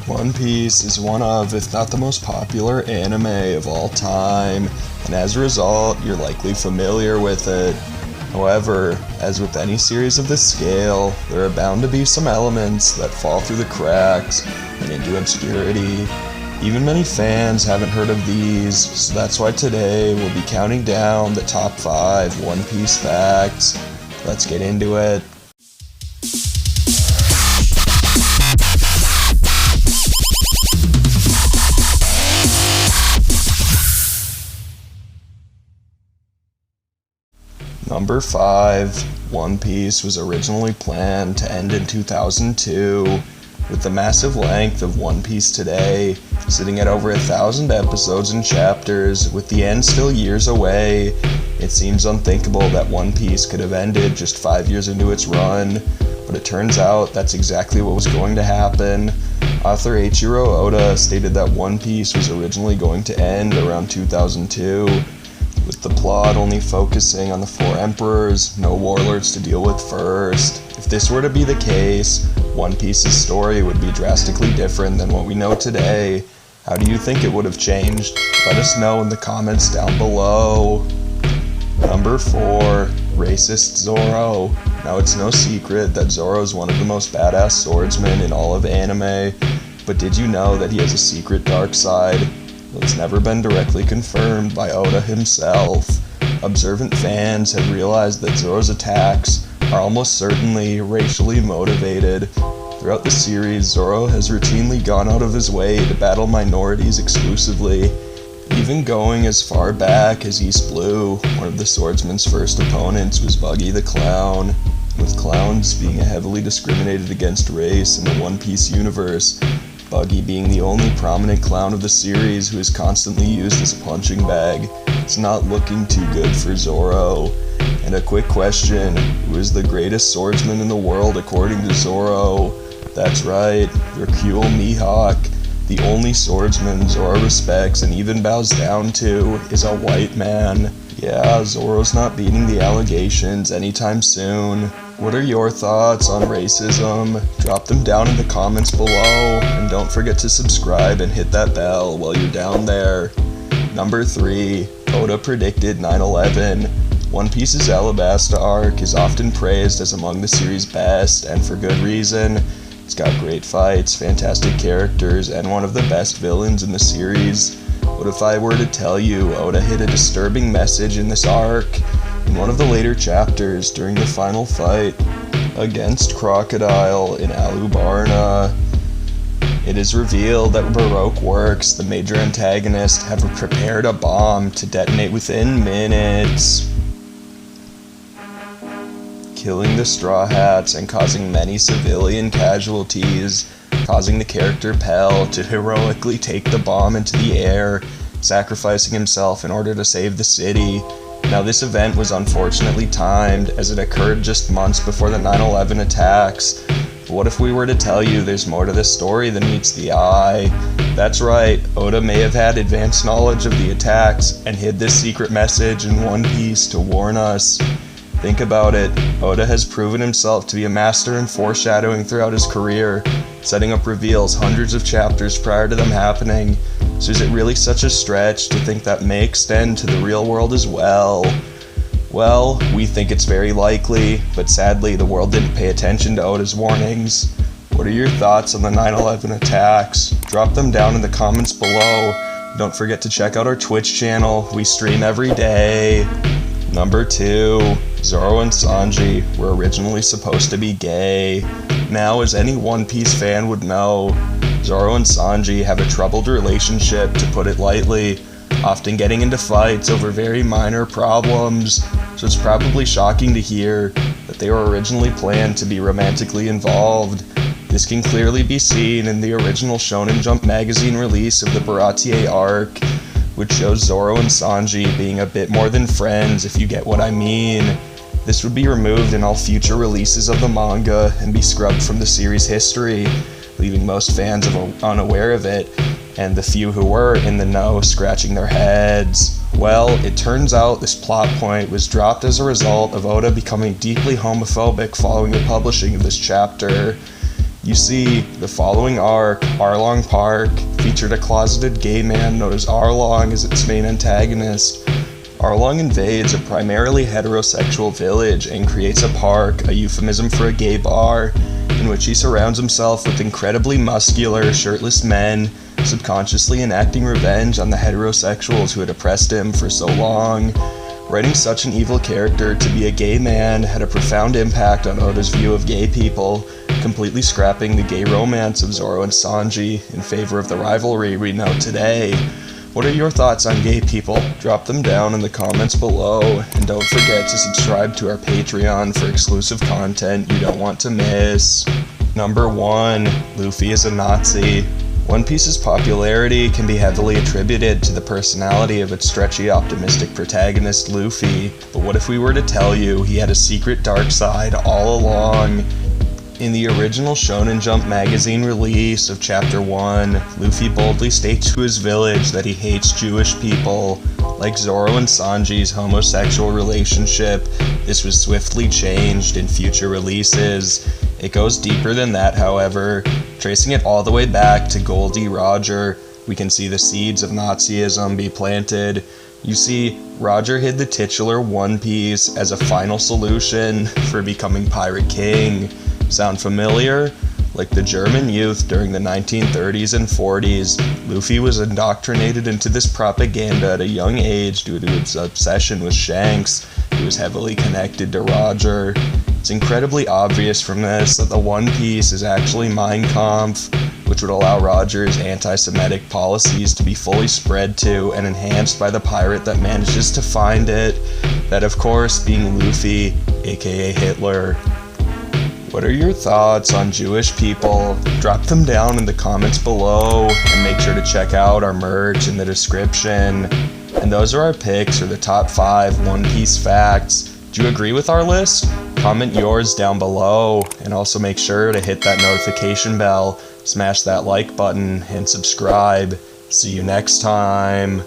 One Piece is one of, if not the most popular anime of all time, and as a result, you're likely familiar with it. However, as with any series of this scale, there are bound to be some elements that fall through the cracks and into obscurity. Even many fans haven't heard of these, so that's why today we'll be counting down the top 5 One Piece facts. Let's get into it. Number 5. One Piece was originally planned to end in 2002. With the massive length of One Piece today, sitting at over 1,000 episodes and chapters, with the end still years away, it seems unthinkable that One Piece could have ended just 5 years into its run, but it turns out that's exactly what was going to happen. Author Eiichiro Oda stated that One Piece was originally going to end around 2002, with the plot only focusing on the 4 emperors, no warlords to deal with first. If this were to be the case, One Piece's story would be drastically different than what we know today. How do you think it would have changed? Let us know in the comments down below. Number 4. Racist Zoro. Now it's no secret that Zoro is one of the most badass swordsmen in all of anime, but did you know that he has a secret dark side? It's never been directly confirmed by Oda himself. Observant fans have realized that Zoro's attacks are almost certainly racially motivated. Throughout the series, Zoro has routinely gone out of his way to battle minorities exclusively, even going as far back as East Blue. One of the swordsman's first opponents was Buggy the Clown, with clowns being a heavily discriminated against race in the One Piece universe. Buggy being the only prominent clown of the series who is constantly used as a punching bag. It's not looking too good for Zoro. And a quick question, who is the greatest swordsman in the world according to Zoro? That's right, Hercule Mihawk. The only swordsman Zoro respects and even bows down to is a white man. Yeah, Zoro's not beating the allegations anytime soon. What are your thoughts on racism? Drop them down in the comments below, and don't forget to subscribe and hit that bell while you're down there. Number 3. Oda predicted 9/11. One Piece's Alabasta arc is often praised as among the series' best, and for good reason. It's got great fights, fantastic characters, and one of the best villains in the series. What if I were to tell you Oda hid a disturbing message in this arc? In one of the later chapters, during the final fight against Crocodile in Alubarna, it is revealed that Baroque Works, the major antagonist, have prepared a bomb to detonate within minutes, killing the Straw Hats and causing many civilian casualties, causing the character Pell to heroically take the bomb into the air, sacrificing himself in order to save the city. Now this event was unfortunately timed, as it occurred just months before the 9/11 attacks. But what if we were to tell you there's more to this story than meets the eye? That's right, Oda may have had advanced knowledge of the attacks and hid this secret message in One Piece to warn us. Think about it, Oda has proven himself to be a master in foreshadowing throughout his career, setting up reveals hundreds of chapters prior to them happening. So is it really such a stretch to think that may extend to the real world as well? Well, we think it's very likely, but sadly the world didn't pay attention to Oda's warnings. What are your thoughts on the 9/11 attacks? Drop them down in the comments below. Don't forget to check out our Twitch channel, we stream every day. Number 2. Zoro and Sanji were originally supposed to be gay. Now, as any One Piece fan would know, Zoro and Sanji have a troubled relationship, to put it lightly, often getting into fights over very minor problems, so it's probably shocking to hear that they were originally planned to be romantically involved. This can clearly be seen in the original Shonen Jump magazine release of the Baratie arc, which shows Zoro and Sanji being a bit more than friends, if you get what I mean. This would be removed in all future releases of the manga and be scrubbed from the series' history, leaving most fans unaware of it, and the few who were in the know scratching their heads. Well, it turns out this plot point was dropped as a result of Oda becoming deeply homophobic following the publishing of this chapter. You see, the following arc, Arlong Park, featured a closeted gay man known as Arlong as its main antagonist. Arlong invades a primarily heterosexual village and creates a park, a euphemism for a gay bar, in which he surrounds himself with incredibly muscular, shirtless men, subconsciously enacting revenge on the heterosexuals who had oppressed him for so long. Writing such an evil character to be a gay man had a profound impact on Oda's view of gay people, completely scrapping the gay romance of Zoro and Sanji in favor of the rivalry we know today. What are your thoughts on gay people? Drop them down in the comments below, and don't forget to subscribe to our Patreon for exclusive content you don't want to miss. Number 1. Luffy is a Nazi. One Piece's popularity can be heavily attributed to the personality of its stretchy, optimistic protagonist, Luffy. But what if we were to tell you he had a secret dark side all along? In the original Shonen Jump magazine release of Chapter 1, Luffy boldly states to his village that he hates Jewish people. Like Zoro and Sanji's homosexual relationship, this was swiftly changed in future releases. It goes deeper than that, however. Tracing it all the way back to Goldie Roger, we can see the seeds of Nazism be planted. You see, Roger hid the titular One Piece as a final solution for becoming Pirate King. Sound familiar? Like the German youth during the 1930s and 40s, Luffy was indoctrinated into this propaganda at a young age due to his obsession with Shanks, who was heavily connected to Roger. It's incredibly obvious from this that the One Piece is actually Mein Kampf, which would allow Roger's anti-Semitic policies to be fully spread to and enhanced by the pirate that manages to find it. That, of course, being Luffy, aka Hitler. What are your thoughts on Jewish people? Drop them down in the comments below, and make sure to check out our merch in the description. And those are our picks for the top 5 One Piece facts. Do you agree with our list? Comment yours down below, and also make sure to hit that notification bell, smash that like button, and subscribe. See you next time.